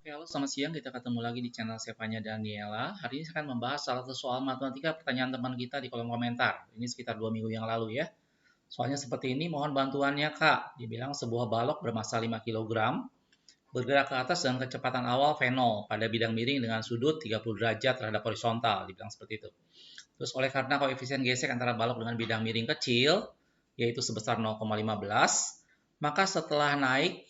Oke, halo selamat siang. Kita ketemu lagi di channel Sevanya Daniela. Hari ini saya akan membahas salah satu soal matematika pertanyaan teman kita di kolom komentar. Ini sekitar 2 minggu yang lalu ya. Soalnya seperti ini, mohon bantuannya Kak. Dibilang sebuah balok bermassa 5 kg bergerak ke atas dengan kecepatan awal V0 pada bidang miring dengan sudut 30 derajat terhadap horizontal. Dibilang seperti itu. Terus oleh karena koefisien gesek antara balok dengan bidang miring kecil, yaitu sebesar 0,15, maka setelah naik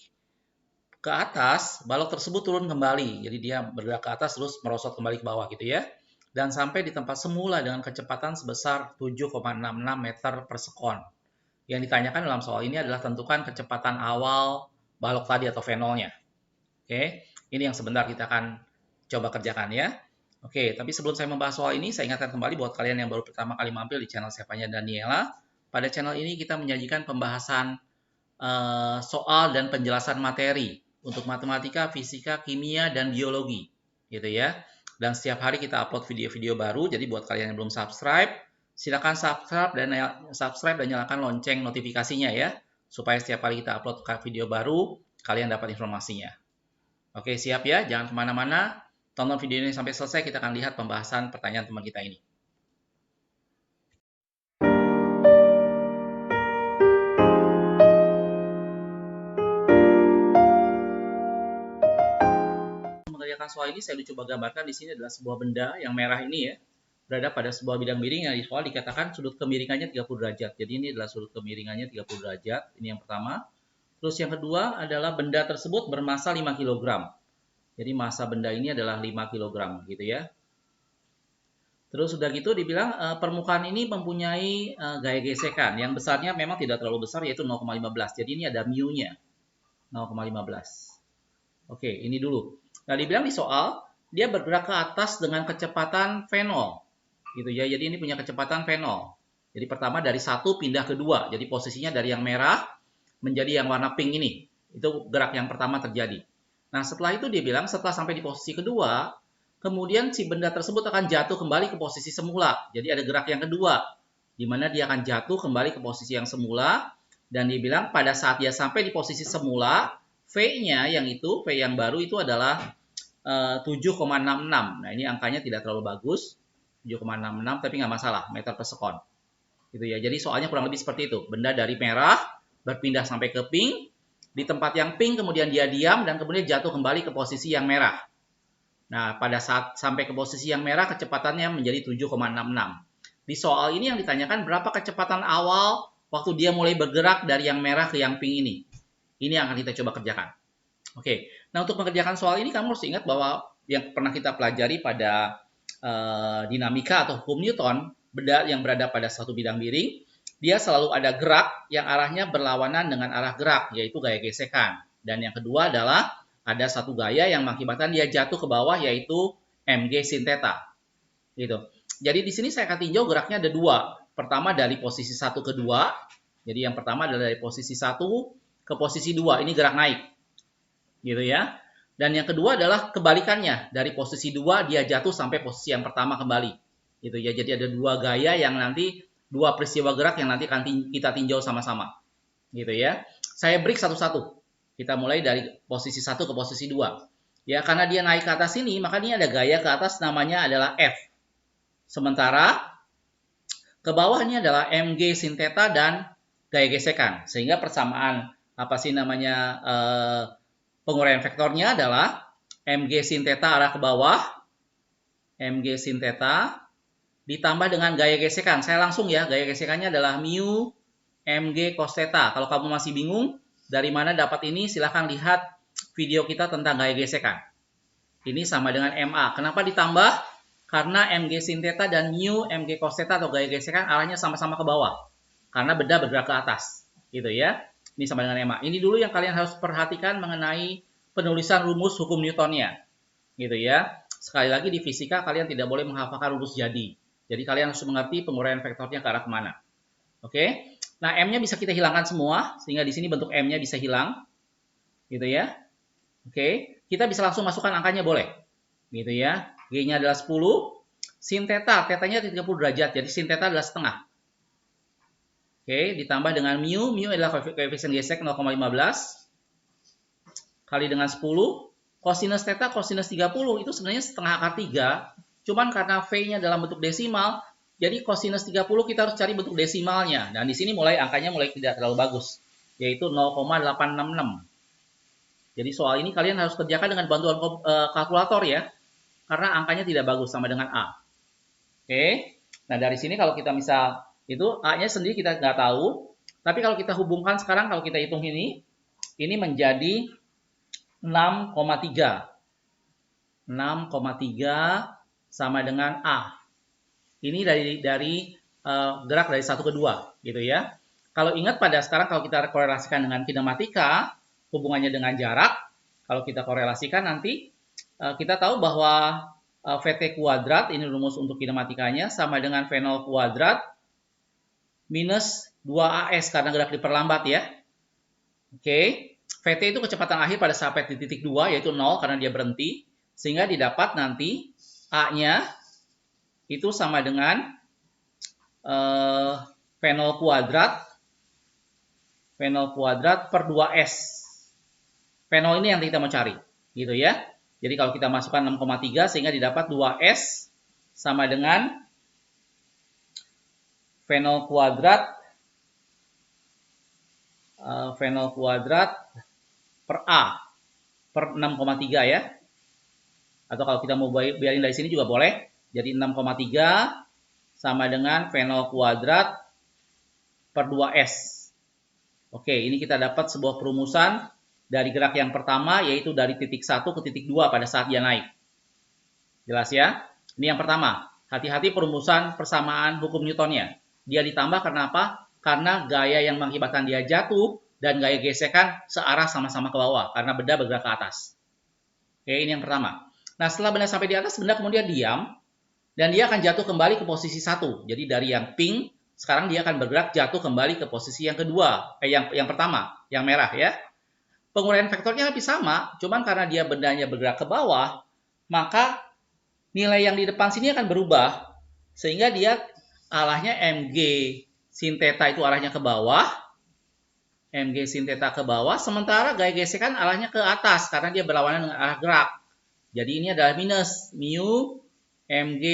ke atas, balok tersebut turun kembali. Jadi dia bergerak ke atas terus merosot kembali ke bawah gitu ya. Dan sampai di tempat semula dengan kecepatan sebesar 7,66 meter per sekon. Yang ditanyakan dalam soal ini adalah tentukan kecepatan awal balok tadi atau V0-nya. Oke, ini yang sebentar kita akan coba kerjakan ya. Oke, tapi sebelum saya membahas soal ini, saya ingatkan kembali buat kalian yang baru pertama kali mampir di channel Sevanya Daniela. Pada channel ini kita menyajikan pembahasan soal dan penjelasan materi untuk matematika, fisika, kimia, dan biologi, gitu ya. Dan setiap hari kita upload video-video baru. Jadi buat kalian yang belum subscribe, silakan subscribe dan nyalakan lonceng notifikasinya ya, supaya setiap kali kita upload video baru, kalian dapat informasinya. Oke, siap ya? Jangan kemana-mana. Tonton video ini sampai selesai. Kita akan lihat pembahasan pertanyaan teman kita ini. Mengerjakan soal ini, saya coba gambarkan di sini adalah sebuah benda yang merah ini ya, berada pada sebuah bidang miring yang di soal dikatakan sudut kemiringannya 30 derajat. Jadi ini adalah sudut kemiringannya 30 derajat. Ini yang pertama. Terus yang kedua adalah benda tersebut bermassa 5 kg. Jadi massa benda ini adalah 5 kg gitu ya. Terus sudah gitu dibilang permukaan ini mempunyai gaya gesekan yang besarnya memang tidak terlalu besar yaitu 0,15. Jadi ini ada mu-nya 0,15. Oke, ini dulu. Nah, dibilang di soal dia bergerak ke atas dengan kecepatan V0. Gitu ya. Jadi ini punya kecepatan V0. Jadi pertama dari 1 pindah ke 2. Jadi posisinya dari yang merah menjadi yang warna pink ini. Itu gerak yang pertama terjadi. Nah, setelah itu dia bilang setelah sampai di posisi kedua, kemudian si benda tersebut akan jatuh kembali ke posisi semula. Jadi ada gerak yang kedua, di mana dia akan jatuh kembali ke posisi yang semula. Dan dia bilang pada saat dia sampai di posisi semula, V-nya V yang baru itu adalah 7,66. Nah, ini angkanya tidak terlalu bagus. 7,66 tapi nggak masalah, meter per sekon. Gitu ya. Jadi soalnya kurang lebih seperti itu. Benda dari merah berpindah sampai ke pink. Di tempat yang pink kemudian dia diam dan kemudian jatuh kembali ke posisi yang merah. Nah, pada saat sampai ke posisi yang merah kecepatannya menjadi 7,66. Di soal ini yang ditanyakan berapa kecepatan awal waktu dia mulai bergerak dari yang merah ke yang pink ini. Ini yang akan kita coba kerjakan. Oke, nah untuk mengerjakan soal ini kamu harus ingat bahwa yang pernah kita pelajari pada dinamika atau hukum Newton, benda yang berada pada satu bidang miring, dia selalu ada gerak yang arahnya berlawanan dengan arah gerak, yaitu gaya gesekan. Dan yang kedua adalah ada satu gaya yang mengakibatkan dia jatuh ke bawah, yaitu mg sin theta. Gitu. Jadi di sini saya akan tinjau geraknya ada dua. Pertama dari posisi 1 ke 2. Jadi yang pertama adalah dari posisi 1 ke posisi 2. Ini gerak naik. Gitu ya. Dan yang kedua adalah kebalikannya. Dari posisi 2 dia jatuh sampai posisi yang pertama kembali. Gitu ya. Jadi ada dua gaya yang nanti dua peristiwa gerak yang nanti akan kita tinjau sama-sama. Gitu ya. Saya break satu-satu. Kita mulai dari posisi 1 ke posisi 2. Ya, karena dia naik ke atas ini, maka ini ada gaya ke atas namanya adalah F. Sementara ke bawah ini adalah mg sin theta dan gaya gesekan. Sehingga persamaan penguraian vektornya adalah mg sin theta arah ke bawah, mg sin theta ditambah dengan gaya gesekan. Saya langsung ya, gaya gesekannya adalah mu mg cos theta. Kalau kamu masih bingung dari mana dapat ini, silahkan lihat video kita tentang gaya gesekan. Ini sama dengan MA. Kenapa ditambah? Karena mg sin theta dan mu mg cos theta atau gaya gesekan arahnya sama-sama ke bawah. Karena benda bergerak ke atas. Gitu ya. Ini sama dengan MA. Ini dulu yang kalian harus perhatikan mengenai penulisan rumus hukum Newtonnya. Gitu ya. Sekali lagi di fisika kalian tidak boleh menghafalkan rumus jadi. Jadi kalian harus mengerti penguraian vektornya ke arah kemana. Oke. Nah, M-nya bisa kita hilangkan semua. Sehingga di sini bentuk M-nya bisa hilang. Gitu ya. Oke. Kita bisa langsung masukkan angkanya boleh. Gitu ya. G-nya adalah 10. Sin theta. Theta-nya 30 derajat. Jadi sin theta adalah setengah. Oke, ditambah dengan mu. Mu adalah koefisien gesek 0,15 kali dengan 10 Kosinus theta, kosinus 30 itu sebenarnya setengah akar 3. Cuman karena V-nya dalam bentuk desimal, jadi kosinus 30 kita harus cari bentuk desimalnya. Dan di sini angkanya mulai tidak terlalu bagus, yaitu 0,866. Jadi soal ini kalian harus kerjakan dengan bantuan kalkulator ya, karena angkanya tidak bagus sama dengan A. Oke, nah dari sini kalau kita misal itu A-nya sendiri kita nggak tahu, tapi kalau kita hubungkan sekarang, kalau kita hitung ini menjadi 6,3. 6,3 sama dengan A. Ini dari gerak dari 1 ke 2 gitu ya. Kalau ingat pada sekarang kalau kita korelasikan dengan kinematika, hubungannya dengan jarak, kalau kita korelasikan nanti kita tahu bahwa VT kuadrat, ini rumus untuk kinematikanya, sama dengan V0 kuadrat minus 2AS karena gerak diperlambat ya. Oke, VT itu kecepatan akhir pada sampai di titik 2 yaitu 0 karena dia berhenti, sehingga didapat nanti A-nya itu sama dengan V0 kuadrat per 2S. V0 ini yang kita mau cari, gitu ya. Jadi kalau kita masukkan 6,3 sehingga didapat 2S sama dengan V0 kuadrat per A per 6,3 ya. Atau kalau kita mau biarin dari sini juga boleh. Jadi 6,3 sama dengan V0 kuadrat per 2S. Oke, ini kita dapat sebuah perumusan dari gerak yang pertama, yaitu dari titik 1 ke titik 2 pada saat dia naik. Jelas ya? Ini yang pertama. Hati-hati perumusan persamaan hukum Newtonnya. Dia ditambah karena apa? Karena gaya yang mengakibatkan dia jatuh dan gaya gesekan searah sama-sama ke bawah. Karena benda bergerak ke atas. Oke, ini yang pertama. Nah, setelah benda sampai di atas, benda kemudian diam. Dan dia akan jatuh kembali ke posisi 1. Jadi dari yang pink, sekarang dia akan bergerak jatuh kembali ke posisi yang kedua. Yang pertama, yang merah ya. Penguraian vektornya lebih sama, cuman karena dia bendanya bergerak ke bawah, maka nilai yang di depan sini akan berubah. Sehingga dia arahnya mg sin theta itu arahnya ke bawah. Mg sin theta ke bawah, sementara gaya gesekan arahnya ke atas, karena dia berlawanan dengan arah gerak. Jadi ini adalah minus mu mg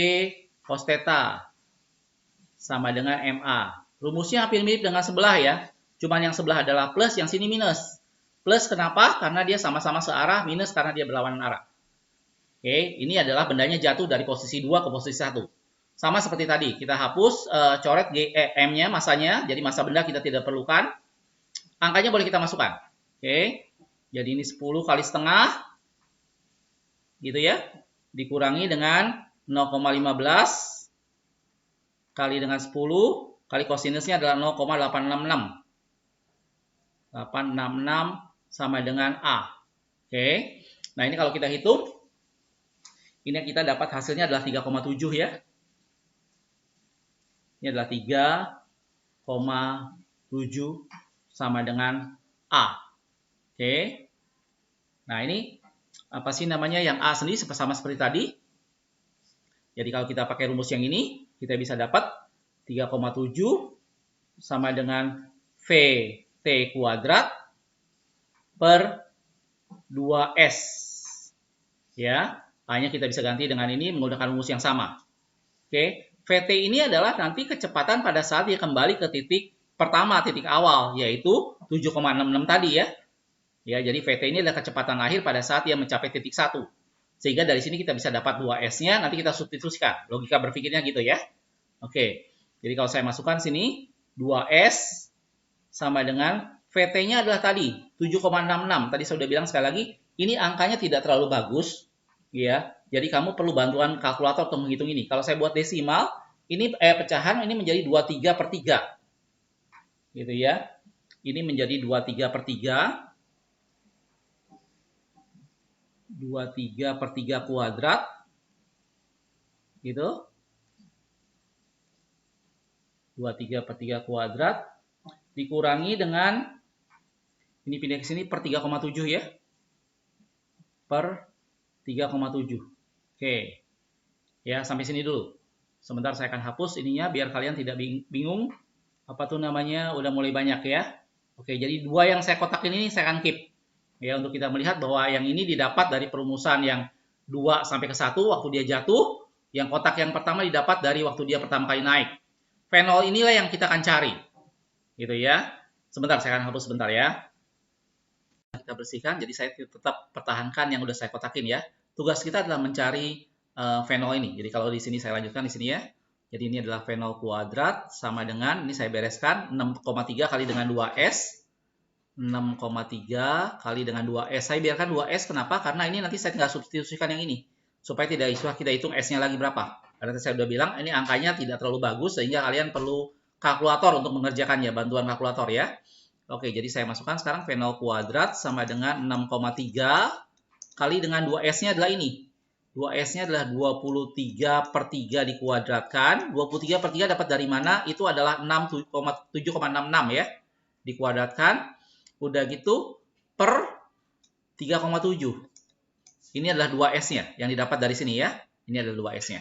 cos theta sama dengan ma. Rumusnya hampir mirip dengan sebelah ya, cuman yang sebelah adalah plus, yang sini minus. Plus kenapa? Karena dia sama-sama searah, minus karena dia berlawanan arah. Oke, ini adalah bendanya jatuh dari posisi 2 ke posisi 1. Sama seperti tadi, kita hapus, coret M-nya, masanya, jadi massa benda kita tidak perlukan. Angkanya boleh kita masukkan. Oke, jadi ini 10 kali setengah, gitu ya. Dikurangi dengan 0,15 kali dengan 10, kali kosinusnya adalah 0,866. 866 sama dengan A. Oke. Nah, ini kalau kita hitung, ini kita dapat hasilnya adalah 3,7 ya. Ini adalah 3,7 sama dengan A. Oke. Nah, ini apa sih namanya, yang A sendiri sama seperti tadi. Jadi kalau kita pakai rumus yang ini, kita bisa dapat 3,7 sama dengan VT kuadrat per 2S. Ya, A-nya kita bisa ganti dengan ini menggunakan rumus yang sama. Oke, VT ini adalah nanti kecepatan pada saat dia kembali ke titik pertama, titik awal, yaitu 7,66 tadi ya. Ya, jadi VT ini adalah kecepatan akhir pada saat dia mencapai titik 1. Sehingga dari sini kita bisa dapat 2S-nya, nanti kita substitusikan. Logika berpikirnya gitu ya. Oke, jadi kalau saya masukkan sini, 2S sama dengan VT-nya adalah tadi 7,66. Tadi saya sudah bilang sekali lagi, ini angkanya tidak terlalu bagus, ya. Jadi kamu perlu bantuan kalkulator untuk menghitung ini. Kalau saya buat desimal, ini pecahan ini menjadi 23 per 3. Gitu ya. Ini menjadi 23 per 3. 23 per 3 kuadrat. Gitu. 23 per 3 kuadrat. Dikurangi dengan, ini pindah ke sini per 3,7 ya. Per 3,7. Oke. Ya, sampai sini dulu. Sebentar saya akan hapus ininya biar kalian tidak bingung. Apa tuh namanya, udah mulai banyak ya. Oke, jadi 2 yang saya kotakin ini saya akan keep. Ya, untuk kita melihat bahwa yang ini didapat dari perumusan yang 2 sampai ke 1 waktu dia jatuh, yang kotak yang pertama didapat dari waktu dia pertama kali naik. Fenol inilah yang kita akan cari. Gitu ya. Sebentar, saya akan hapus sebentar ya. Kita bersihkan, jadi saya tetap pertahankan yang udah saya kotakin ya. Tugas kita adalah mencari fenol ini. Jadi kalau di sini saya lanjutkan di sini ya. Jadi ini adalah fenol kuadrat sama dengan, ini saya bereskan, 6,3 kali dengan 2S. 6,3 kali dengan 2S. Saya biarkan 2S, kenapa? Karena ini nanti saya tinggal substitusikan yang ini. Supaya tidak kita hitung S-nya lagi berapa. Karena saya sudah bilang, ini angkanya tidak terlalu bagus, sehingga kalian perlu kalkulator untuk mengerjakannya, bantuan kalkulator ya. Oke, jadi saya masukkan sekarang fenol kuadrat sama dengan 6,3 kali dengan 2S-nya adalah ini. 2S-nya adalah 23 per 3 dikuadratkan. 23 per 3 dapat dari mana? Itu adalah 7,66 ya. Dikuadratkan. Udah gitu per 3,7. Ini adalah 2S-nya yang didapat dari sini ya. Ini adalah 2S-nya.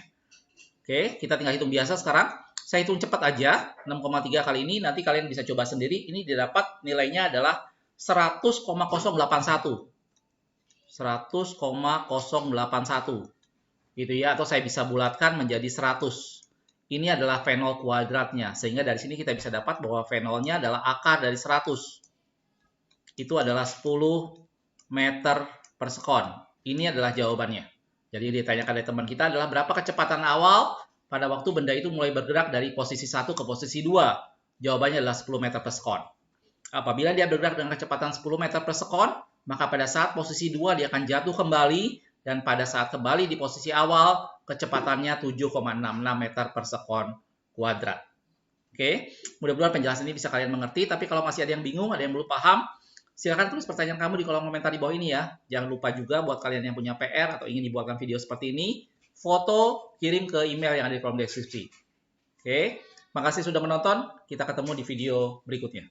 Oke, kita tinggal hitung biasa sekarang. Saya hitung cepat aja. 6,3 kali ini nanti kalian bisa coba sendiri. Ini didapat nilainya adalah 100,081. 100,081. Gitu ya, atau saya bisa bulatkan menjadi 100. Ini adalah fenol kuadratnya. Sehingga dari sini kita bisa dapat bahwa fenolnya adalah akar dari 100. Itu adalah 10 meter per sekon. Ini adalah jawabannya. Jadi ditanyakan dari teman kita adalah berapa kecepatan awal pada waktu benda itu mulai bergerak dari posisi 1 ke posisi 2. Jawabannya adalah 10 meter per sekon. Apabila dia bergerak dengan kecepatan 10 meter per sekon, maka pada saat posisi 2 dia akan jatuh kembali, dan pada saat kembali di posisi awal, kecepatannya 7,66 meter per sekon kuadrat. Oke, mudah-mudahan penjelasan ini bisa kalian mengerti, tapi kalau masih ada yang bingung, ada yang belum paham, silakan tulis pertanyaan kamu di kolom komentar di bawah ini ya. Jangan lupa juga buat kalian yang punya PR atau ingin dibuatkan video seperti ini, foto kirim ke email yang ada di kolom deskripsi. Oke, makasih sudah menonton. Kita ketemu di video berikutnya.